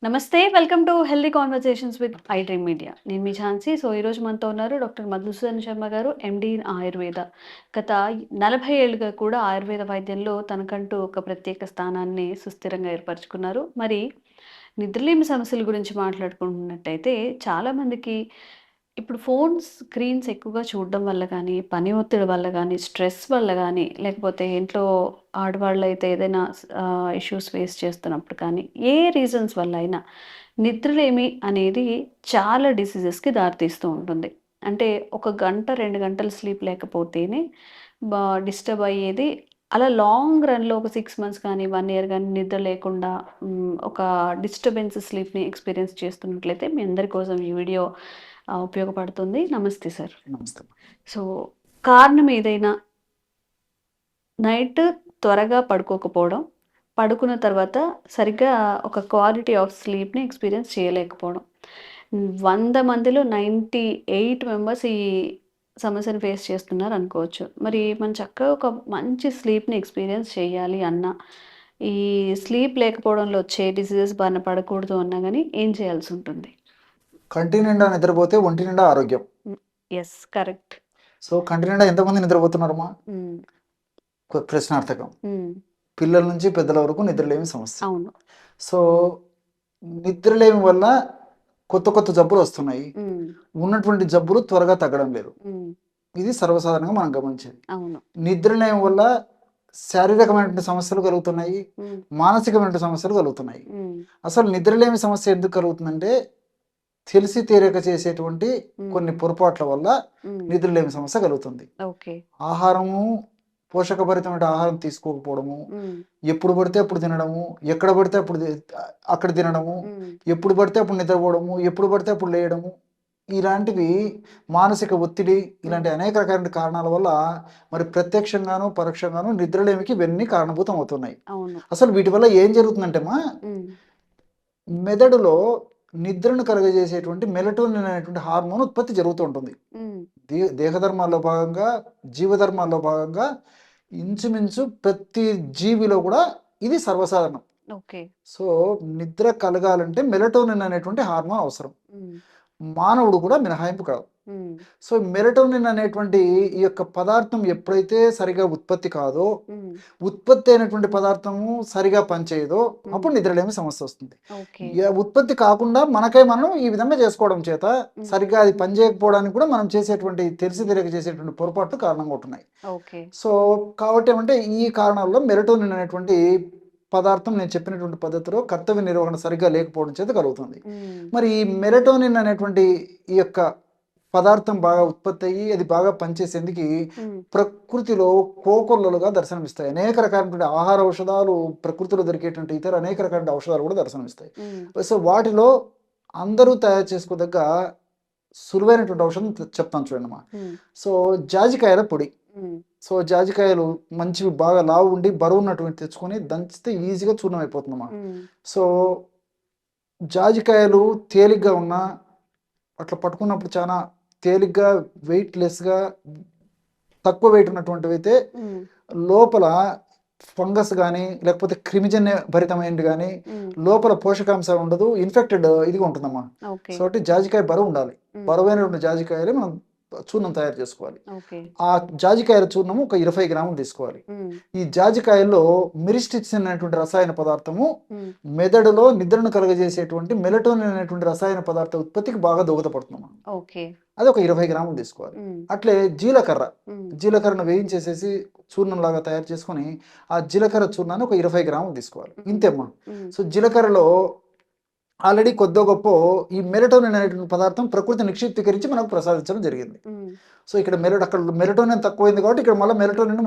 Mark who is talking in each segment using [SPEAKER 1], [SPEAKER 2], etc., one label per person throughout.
[SPEAKER 1] నమస్తే. Welcome to healthy conversations with I dream media. నేను మీ ఝాన్సీ. ఈరోజు మనతో ఉన్నారు డాక్టర్ మధుసూదన్ శర్మ గారు, ఎండీ ఇన్ ఆయుర్వేద. గత 40 ఏళ్లుగా కూడా ఆయుర్వేద వైద్యంలో తనకంటూ ఒక ప్రత్యేక స్థానాన్ని సుస్థిరంగా ఏర్పరచుకున్నారు. మరి నిద్రలేమి సమస్యల గురించి మాట్లాడుకుంటున్నట్టయితే చాలామందికి ఇప్పుడు ఫోన్ స్క్రీన్స్ ఎక్కువగా చూడడం వల్ల గానీ, పని ఒత్తిడి వల్ల గానీ, స్ట్రెస్ వల్ల గానీ, లేకపోతే ఇంట్లో ఆడవాళ్ళైతే ఏదైనా ఇష్యూస్ ఫేస్ చేస్తున్నప్పుడు కానీ, ఏ రీజన్స్ వల్ల అయినా నిద్రలేమి అనేది చాలా డిసీజెస్‌కి దారితీస్తూ ఉంటుంది. అంటే ఒక గంట, 2 గంటలు స్లీప్ లేకపోతేనే బా డిస్టర్బ్ అయ్యేది. అలా లాంగ్ రన్‌లో ఒక 6 మంత్స్ కానీ, 1 ఇయర్ గానీ నిద్ర లేకుండా ఒక డిస్టర్బెన్స్ స్లీప్‌ని ఎక్స్‌పీరియన్స్ చేస్తున్నట్లయితే మీ అందరి కోసం ఈ వీడియో ఉపయోగపడుతుంది. నమస్తే సార్.
[SPEAKER 2] నమస్తే.
[SPEAKER 1] సో, కారణం ఏదైనా నైట్ త్వరగా పడుకోకపోవడం, పడుకున్న తర్వాత సరిగ్గా ఒక క్వాలిటీ ఆఫ్ స్లీప్‌ని ఎక్స్‌పీరియన్స్ చేయలేకపోవడం. 100 మందిలో 98 మెంబర్స్ ఈ సమస్యను ఫేస్ చేస్తున్నారనుకోవచ్చు. మరి మనం చక్కగా ఒక మంచి స్లీప్‌ని ఎక్స్‌పీరియన్స్ చేయాలి అన్నా, ఈ స్లీప్ లేకపోవడంలో వచ్చే డిసీజెస్ బారిన పడకూడదు అన్నా గాని ఏం చేయాల్సుంటుంది?
[SPEAKER 2] కంటి నిండా నిద్రపోతే ఒంటి నిండా ఆరోగ్యం.
[SPEAKER 1] యెస్. కరెక్ట్.
[SPEAKER 2] సో, కంటి నిండా ఎంతమంది నిద్రపోతున్నారమ్మా?
[SPEAKER 1] హ్మ్.
[SPEAKER 2] ప్రశ్నార్థకం.
[SPEAKER 1] హ్మ్.
[SPEAKER 2] పిల్లల నుంచి పెద్దల వరకు నిద్రలేమి సమస్య.
[SPEAKER 1] అవును.
[SPEAKER 2] సో, నిద్రలేమి వల్ల కొత్త కొత్త జబ్బులొస్తున్నాయి.
[SPEAKER 1] హ్మ్.
[SPEAKER 2] ఉన్నటువంటి జబ్బులు త్వరగా తగ్గడం లేదు.
[SPEAKER 1] హ్మ్.
[SPEAKER 2] ఇది సర్వసాధారణంగా మనం గమనించేది.
[SPEAKER 1] అవును.
[SPEAKER 2] నిద్రలేమి వల్ల శారీరకమైనటువంటి సమస్యలు కలుగుతున్నాయి.
[SPEAKER 1] హ్మ్.
[SPEAKER 2] మానసికమైనటువంటి సమస్యలు కలుగుతున్నాయి.
[SPEAKER 1] హ్మ్.
[SPEAKER 2] అసలు నిద్రలేమి సమస్య ఎందుకు కలుగుతుందంటే, తెలిసి తెలియక చేసేటువంటి
[SPEAKER 1] హ్మ్.
[SPEAKER 2] కొన్ని పొరపాట్ల వల్ల
[SPEAKER 1] హ్మ్.
[SPEAKER 2] నిద్రలేమి సమస్య కలుగుతుంది.
[SPEAKER 1] ఓకే.
[SPEAKER 2] ఆహారము, పోషకభరితమైన ఆహారం తీసుకోకపోవడము,
[SPEAKER 1] హ్మ్.
[SPEAKER 2] ఎప్పుడు పడితే అప్పుడు తినడము, ఎక్కడ పడితే అప్పుడు అక్కడ తినడము,
[SPEAKER 1] హ్మ్.
[SPEAKER 2] ఎప్పుడు పడితే అప్పుడు నిద్రపోవడము, ఎప్పుడు పడితే అప్పుడు లేయడము, ఇలాంటివి మానసిక ఒత్తిడి, ఇలాంటి అనేక రకాలైన కారణాల వల్ల మరి ప్రత్యక్షంగాను, పరోక్షంగాను నిద్రలేమికి ఇవన్నీ కారణభూతం అవుతున్నాయి.
[SPEAKER 1] అవును.
[SPEAKER 2] అసలు వీటి వల్ల ఏం జరుగుతుందంటేమా,
[SPEAKER 1] హ్మ్.
[SPEAKER 2] మెదడులో నిద్రను కలుగజేసేటువంటి మెలటోనిన్ అనేటువంటి హార్మోన్ ఉత్పత్తి జరుగుతూ ఉంటుంది.
[SPEAKER 1] హ్మ్.
[SPEAKER 2] దేహధర్మాల్లో భాగంగా, జీవధర్మాల్లో భాగంగా ఇంచుమించు ప్రతి జీవిలో కూడా ఇది సర్వసాధారణం.
[SPEAKER 1] ఓకే.
[SPEAKER 2] సో, నిద్ర కలగాలంటే మెలటోనిన్ అనేటువంటి హార్మోన్ అవసరం.
[SPEAKER 1] హ్మ్.
[SPEAKER 2] మానవుడు కూడా మినహాయింపు కాదు.
[SPEAKER 1] హ్మ్.
[SPEAKER 2] సో, మెలటోనిన్ అనేటువంటి ఈ యొక్క పదార్థం ఎప్పుడైతే సరిగా ఉత్పత్తి కాదో,
[SPEAKER 1] హ్మ్.
[SPEAKER 2] ఉత్పత్తి అయినటువంటి పదార్థము సరిగా పనిచేయదో,
[SPEAKER 1] హ్మ్.
[SPEAKER 2] అప్పుడు నిద్రలేమి సమస్యొస్తుంది.
[SPEAKER 1] ఓకే.
[SPEAKER 2] ఉత్పత్తి కాకుండా మనకై మనం ఈ విధంగా చేసుకోవడం చేత,
[SPEAKER 1] హ్మ్.
[SPEAKER 2] సరిగ్గా అది పనిచేయకపోవడానికి కూడా మనం చేసేటువంటి తెలిసి తెలియక చేసేటువంటి పొరపాట్లు కారణంగా ఉంటున్నాయి.
[SPEAKER 1] ఓకే.
[SPEAKER 2] సో, కాబట్టి ఏమంటే ఈ కారణాల్లో మెలటోనిన్ అనేటువంటి పదార్థం నేను చెప్పినటువంటి పద్ధతిలో కర్తవ్య నిర్వహణ సరిగ్గా లేకపోవడం చేత కలుగుతుంది.
[SPEAKER 1] హ్మ్.
[SPEAKER 2] మరి ఈ మెలటోనిన్ అనేటువంటి ఈ యొక్క పదార్థం బాగా ఉత్పత్తి అయ్యి, అది బాగా పనిచేసేందుకు
[SPEAKER 1] హ్మ్.
[SPEAKER 2] ప్రకృతిలో కోకొల్లలుగా దర్శనమిస్తాయి. అనేక రకాలైనటువంటి ఆహార ఔషధాలు, ప్రకృతిలో దొరికేటువంటి ఇతర అనేక రకాల ఔషధాలు కూడా దర్శనమిస్తాయి.
[SPEAKER 1] హ్మ్.
[SPEAKER 2] సో, వాటిలో అందరూ తయారు చేసుకోదగ్గ సులువైనటువంటి ఔషధం చెప్తాను చూడండమ్మా.
[SPEAKER 1] హ్మ్.
[SPEAKER 2] సో, జాజికాయల పొడి.
[SPEAKER 1] హ్మ్.
[SPEAKER 2] సో, జాజికాయలు మంచివి బాగా లావు ఉండి, బరువున్నటువంటివి తెచ్చుకొని దంచితే ఈజీగా చూర్ణం అయిపోతుందమ్మా.
[SPEAKER 1] హ్మ్.
[SPEAKER 2] సో, జాజికాయలు తేలిగ్గా ఉన్నా, అట్లా పట్టుకున్నప్పుడు చానా తేలిగ్గా, వెయిట్‌లెస్‌గా, తక్కువ వెయిట్ ఉన్నటువంటివైతే
[SPEAKER 1] హ్మ్.
[SPEAKER 2] లోపల ఫంగస్ గానీ, లేకపోతే క్రిమిజన్య భరితమైనది గానీ,
[SPEAKER 1] హ్మ్.
[SPEAKER 2] లోపల పోషకాంశం ఉండదు. ఇన్ఫెక్టెడ్ ఇదిగా ఉంటుందమ్మా.
[SPEAKER 1] ఓకే.
[SPEAKER 2] సో, జాజికాయ బరువుండాలి.
[SPEAKER 1] హ్మ్.
[SPEAKER 2] బరువైనటువంటి జాజికాయలే మనం చూర్ణం తయారు చేసుకోవాలి.
[SPEAKER 1] ఓకే.
[SPEAKER 2] ఆ జాజికాయల చూర్ణము ఒక 20 గ్రాములు తీసుకోవాలి.
[SPEAKER 1] హ్మ్.
[SPEAKER 2] ఈ జాజికాయల్లో మిరిస్టిక్సిన్ అనేటువంటి రసాయన పదార్థము
[SPEAKER 1] హ్మ్.
[SPEAKER 2] మెదడులో నిద్రను కలుగజేసేటువంటి మెలటోనిన్ అనేటువంటి రసాయన పదార్థ ఉత్పత్తికి బాగా దోహదపడుతుందమ్మా.
[SPEAKER 1] ఓకే.
[SPEAKER 2] అది ఒక 20 గ్రాములు తీసుకోవాలి.
[SPEAKER 1] హ్మ్.
[SPEAKER 2] అట్లే జీలకర్ర.
[SPEAKER 1] హ్మ్.
[SPEAKER 2] జీలకర్రను వేయించేసేసి చూర్ణంలాగా తయారు చేసుకొని, ఆ జీలకర్ర చూర్ణాన్ని ఒక 20 గ్రాములు తీసుకోవాలి.
[SPEAKER 1] హ్మ్.
[SPEAKER 2] ఇంతే అమ్మా.
[SPEAKER 1] హ్మ్.
[SPEAKER 2] సో, జీలకర్రలో ఆల్రెడీ కొద్దో గొప్పో ఈ మెలటోనిన్ అనేటువంటి పదార్థం ప్రకృతి నిక్షిప్తీకరించి మనకు ప్రసాదించడం జరిగింది.
[SPEAKER 1] హ్మ్.
[SPEAKER 2] సో, ఇక్కడ అక్కడ మెలటోనిన్ తక్కువైంది కాబట్టి ఇక్కడ మళ్ళా మెలటోనిన్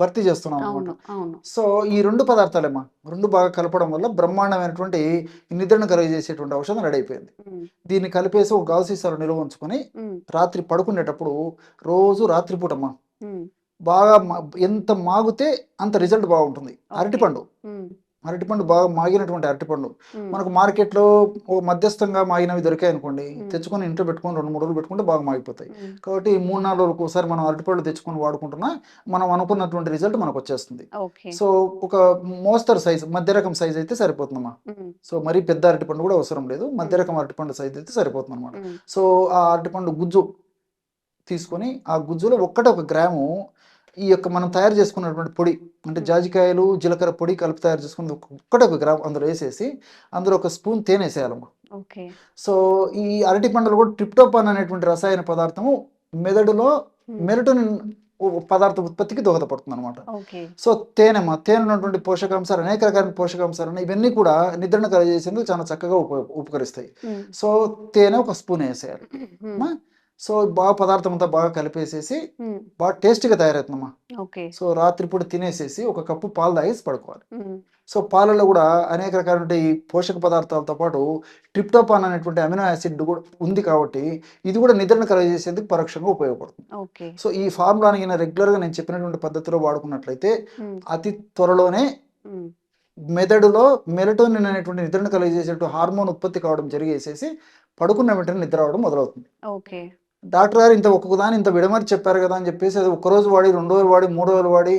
[SPEAKER 2] భర్తీ చేస్తున్నాం అనమాట.
[SPEAKER 1] అవును. అవును.
[SPEAKER 2] సో, ఈ 2 పదార్థాలేమ్మా. 2 బాగా కలపడం వల్ల బ్రహ్మాండమైనటువంటి ఈ నిద్రను కలుగజేసేటువంటి ఔషధం రెడీ అయిపోయింది.
[SPEAKER 1] హ్మ్.
[SPEAKER 2] దీన్ని కలిపేసి ఒక గాజు సీసాలో నిల్వ ఉంచుకొని,
[SPEAKER 1] హ్మ్.
[SPEAKER 2] రాత్రి పడుకునేటప్పుడు రోజు రాత్రిపూటమ్మా
[SPEAKER 1] హ్మ్.
[SPEAKER 2] బాగా ఎంత మాగితే అంత రిజల్ట్ బాగుంటుంది.
[SPEAKER 1] ఓకే.
[SPEAKER 2] అరటిపండు.
[SPEAKER 1] హ్మ్.
[SPEAKER 2] అరటిపండు బాగా మాగినటువంటి అరటిపండు మనకు మార్కెట్లో ఓ మధ్యస్థంగా మాగినవి దొరికాయి అనుకోండి, తెచ్చుకొని ఇంట్లో పెట్టుకొని 2-3 రోజులు పెట్టుకుంటే బాగా మాగిపోతాయి. కాబట్టి 3-4 రోజులకు ఒకసారి మనం అరటిపండు తెచ్చుకొని వాడుకుంటున్నా మనం అనుకున్నటువంటి రిజల్ట్ మనకు వచ్చేస్తుంది.
[SPEAKER 1] ఓకే.
[SPEAKER 2] సో ఒక మోస్తరు సైజు, మధ్య రకం సైజ్ అయితే సరిపోతుందమ్మా. సో మరీ పెద్ద అరటిపండు కూడా అవసరం లేదు, మధ్య రకం అరటిపండు సైజ్ అయితే సరిపోతుంది అనమాట. సో ఆ అరటిపండు గుజ్జు తీసుకొని ఆ గుజ్జులో ఒక గ్రాము ఈ యొక్క మనం తయారు చేసుకున్నటువంటి పొడి, అంటే జాజికాయలు జీలకర్ర పొడి కలిపి తయారు చేసుకుని ఒక గ్రామ్ అందులో వేసేసి అందులో 1 స్పూన్ తేనె వేసేయాలమ్మా.
[SPEAKER 1] ఓకే.
[SPEAKER 2] సో ఈ అరటి పండులో కూడా ట్రిప్టోఫాన్ అనేటువంటి రసాయన పదార్థము మెదడులో మెలటోనిన్ పదార్థ ఉత్పత్తికి దోహదపడుతుంది అనమాట.
[SPEAKER 1] ఓకే.
[SPEAKER 2] సో తేనె ఉన్నటువంటి పోషకాంశాలు, అనేక రకాల పోషకాంశాలు ఉన్నాయి, ఇవన్నీ కూడా నిద్రను కలగజేసేందుకు చాలా చక్కగా ఉపకరిస్తాయి. సో తేనె 1 స్పూన్ వేసేయాలి. సో బాగా పదార్థం అంతా బాగా కలిపేసేసి బాగా టేస్టీగా తయారవుతుందమ్మా.
[SPEAKER 1] ఓకే.
[SPEAKER 2] సో రాత్రిపూట తినేసేసి 1 కప్పు పాలు తాగేసి పడుకోవాలి. సో పాలలో కూడా అనేక రకాల ఈ పోషక పదార్థాలతో పాటు ట్రిప్టోఫాన్ అనేటువంటి అమినో యాసిడ్ కూడా ఉంది కాబట్టి ఇది కూడా నిద్రను కలగజేసేందుకు పరోక్షంగా ఉపయోగపడుతుంది.
[SPEAKER 1] ఓకే. సో
[SPEAKER 2] ఈ ఫార్ములాని రెగ్యులర్గా నేను చెప్పినటువంటి పద్ధతిలో వాడుకున్నట్లయితే అతి త్వరలోనే మెదడులో మెలటోనిన్ అనేటువంటి నిద్రను కలిగజేసేటువంటి హార్మోన్ ఉత్పత్తి కావడం జరిగేసేసి పడుకున్న వెంటనే నిద్ర అవడం మొదలవుతుంది.
[SPEAKER 1] ఓకే.
[SPEAKER 2] డాక్టర్ గారు ఒక్కొక్కదాని ఇంత విడమరి చెప్పారు కదా అని చెప్పేసి అది 1 రోజు వాడి, 2 రోజులు వాడి, 3 రోజులు వాడి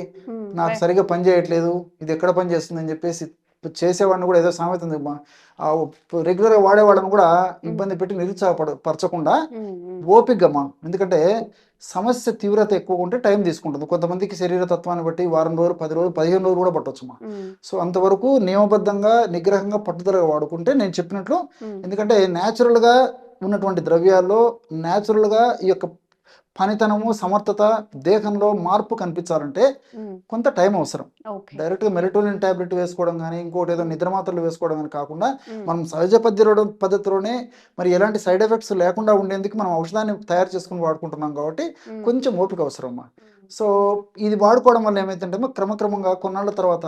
[SPEAKER 2] నాకు సరిగా పని చేయట్లేదు, ఇది ఎక్కడ పని చేస్తుంది అని చెప్పేసి చేసేవాడిని కూడా ఏదో సామెత ఉంది, రెగ్యులర్గా వాడేవాళ్ళని కూడా ఇబ్బంది పెట్టి నిరుత్సాహపరచకుండా ఓపికమ్మా. ఎందుకంటే సమస్య తీవ్రత ఎక్కువ ఉంటే టైం తీసుకుంటుంది. కొంతమందికి శరీర తత్వాన్ని బట్టి వారం రోజులు, 10 రోజులు, 15 రోజులు కూడా పట్టొచ్చుమా. సో అంతవరకు నియమబద్ధంగా నిగ్రహంగా పట్టుదలగా వాడుకుంటే నేను చెప్పినట్లు, ఎందుకంటే న్యాచురల్గా ఉన్నటువంటి ద్రవ్యాల్లో న్యాచురల్గా ఈ యొక్క పనితనము, సమర్థత, దేహంలో మార్పు కనిపించాలంటే కొంత టైం అవసరం. డైరెక్ట్గా మెలటోనిన్ టాబ్లెట్ వేసుకోవడం కానీ ఇంకోటి ఏదో నిద్ర మాత్రలు వేసుకోవడం కానీ కాకుండా మనం సహజ పద్ధతిలోనే మరి ఎలాంటి సైడ్ ఎఫెక్ట్స్ లేకుండా ఉండేందుకు మనం ఔషధాన్ని తయారు చేసుకుని వాడుకుంటున్నాం కాబట్టి కొంచెం ఓపిక అవసరమ్మా. సో ఇది వాడుకోవడం వల్ల ఏమైతుంటే క్రమక్రమంగా కొన్నాళ్ళ తర్వాత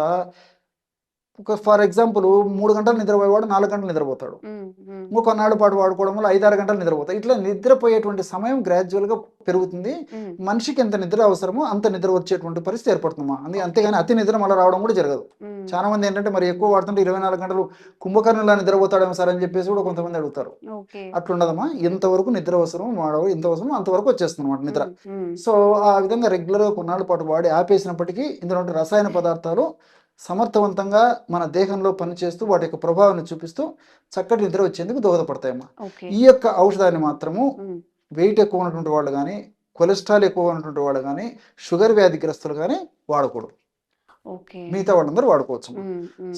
[SPEAKER 2] ఫర్ ఎగ్జాంపుల్ 3 గంటలు నిద్రపోయేవాడు 4 గంటలు నిద్రపోతాడు. కొన్నాళ్ళ పాటు వాడుకోవడం వల్ల 5-6 గంటలు నిద్రపోతాడు. ఇట్లా నిద్రపోయేటువంటి సమయం గ్రాడ్యువల్గా పెరుగుతుంది. మనిషికి ఎంత నిద్ర అవసరమో అంత నిద్ర వచ్చేటువంటి పరిస్థితి ఏర్పడుతుందమ్మా. అంతేగాని అతి నిద్ర మళ్ళీ రావడం కూడా జరగదు. చాలా మంది ఏంటంటే మరి ఎక్కువ వాడుతుంటే 24 గంటలు కుంభకర్ణులా నిద్రపోతాడేమో సార్ అని చెప్పేసి కూడా కొంతమంది అడుగుతారు. అట్లుండదమ్మా. ఎంతవరకు నిద్ర అవసరం ఎంత అవసరం అంతవరకు వచ్చేస్తుంది అన్నమాట నిద్ర. సో ఆ విధంగా రెగ్యులర్గా కొన్నాళ్ళ పాటు వాడి ఆపేసినప్పటికీ ఇందులో రసాయన పదార్థాలు సమర్థవంతంగా మన దేహంలో పనిచేస్తూ వాటి యొక్క ప్రభావాన్ని చూపిస్తూ చక్కటి నిద్ర వచ్చేందుకు దోహదపడతాయమ్మా. ఈ యొక్క ఔషధాన్ని మాత్రము వెయిట్ ఎక్కువ ఉన్నటువంటి వాళ్ళు కానీ, కొలెస్ట్రాల్ ఎక్కువ ఉన్నటువంటి వాళ్ళు కానీ, షుగర్ వ్యాధిగ్రస్తులు కానీ వాడకూడదు. మిగతా వాళ్ళందరూ వాడుకోవచ్చు.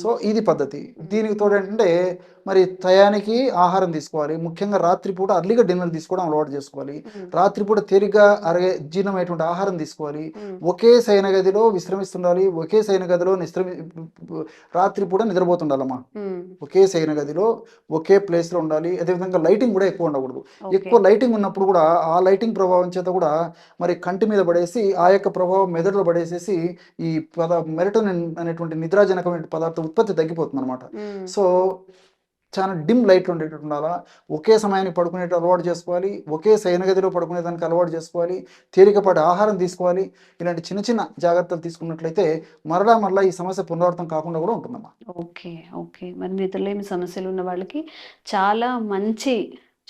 [SPEAKER 2] సో ఇది పద్ధతి. దీనికి తోడు ఏంటంటే మరి టయానికి ఆహారం తీసుకోవాలి. ముఖ్యంగా రాత్రిపూట అర్లీగా డిన్నర్ తీసుకోవడం అలవాటు చేసుకోవాలి. రాత్రిపూట తేలిగ్గా జీర్ణమైనటువంటి ఆహారం తీసుకోవాలి. ఒకే శయన గదిలో విశ్రమిస్తుండాలి. ఒకే శయన గదిలో రాత్రిపూట నిద్రపోతుండాలమ్మా. ఒకే శయన గదిలో ఒకే ప్లేస్లో ఉండాలి. అదేవిధంగా లైటింగ్ కూడా ఎక్కువ ఉండకూడదు. ఎక్కువ లైటింగ్ ఉన్నప్పుడు కూడా ఆ లైటింగ్ ప్రభావం చేత కూడా మరి కంటి మీద పడేసి ఆ యొక్క ప్రభావం మెదడులో పడేసేసి ఈ మెలటోనిన్ అనేటువంటి నిద్రాజనకమైన పదార్థం ఉత్పత్తి తగ్గిపోతుంది అనమాట. సో చాలా డిమ్ లైట్లు ఉండేటట్టు ఉండాలా. ఒకే సమయానికి పడుకునేట్టు అలవాటు చేసుకోవాలి. ఒకే శయన గదిలో పడుకునేదానికి అలవాటు చేసుకోవాలి. తేలికపాటి ఆహారం తీసుకోవాలి. ఇలాంటి చిన్న చిన్న జాగ్రత్తలు తీసుకున్నట్లయితే మరలా ఈ సమస్య పునరావృతం కాకుండా కూడా ఉంటుందమ్మా.
[SPEAKER 1] ఓకే. మరి నిద్రలేమి సమస్యలు ఉన్న వాళ్ళకి చాలా మంచి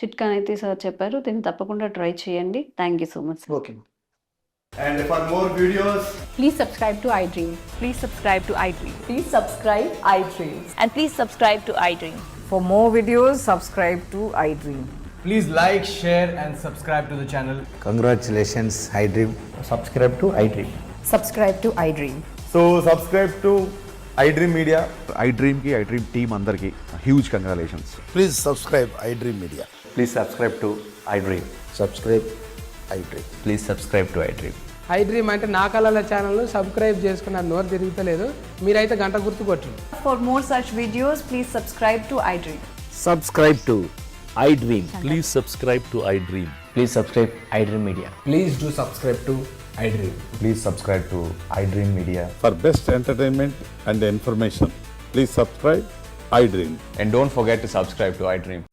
[SPEAKER 1] చిట్కానైతే సార్ చెప్పారు. దీన్ని తప్పకుండా ట్రై చేయండి. Thank you so much.
[SPEAKER 2] Okay.
[SPEAKER 3] And for more videos,
[SPEAKER 4] please subscribe to iDream.
[SPEAKER 5] Please subscribe to iDream.
[SPEAKER 4] Please subscribe iDream.
[SPEAKER 5] And please subscribe to iDream.
[SPEAKER 4] For more videos, subscribe to iDream.
[SPEAKER 3] please like, share and subscribe to the channel.
[SPEAKER 6] Congratulations, iDream.
[SPEAKER 7] Subscribe to iDream.
[SPEAKER 4] Subscribe to iDream.
[SPEAKER 3] So subscribe to iDream Media.
[SPEAKER 8] iDream team అందరికి huge congratulations.
[SPEAKER 6] Please subscribe iDream Media.
[SPEAKER 7] Please subscribe to iDream.
[SPEAKER 6] Subscribe iDream.
[SPEAKER 7] Please subscribe to iDream.
[SPEAKER 9] iDream అంటే నా కళల ఛానల్ను subscribe చేసుకున్నారు. నోరు తిరుగుతలేదు. మీరైతే గంట గుర్తు కొట్టండి.
[SPEAKER 4] For more such videos, please subscribe to iDream.
[SPEAKER 10] Subscribe to iDream.
[SPEAKER 11] Please subscribe to iDream.
[SPEAKER 7] Please subscribe iDream Media.
[SPEAKER 3] Please do subscribe to iDream.
[SPEAKER 7] Please subscribe to iDream Media.
[SPEAKER 11] For best entertainment and information, please subscribe iDream.
[SPEAKER 7] And don't forget to subscribe to iDream.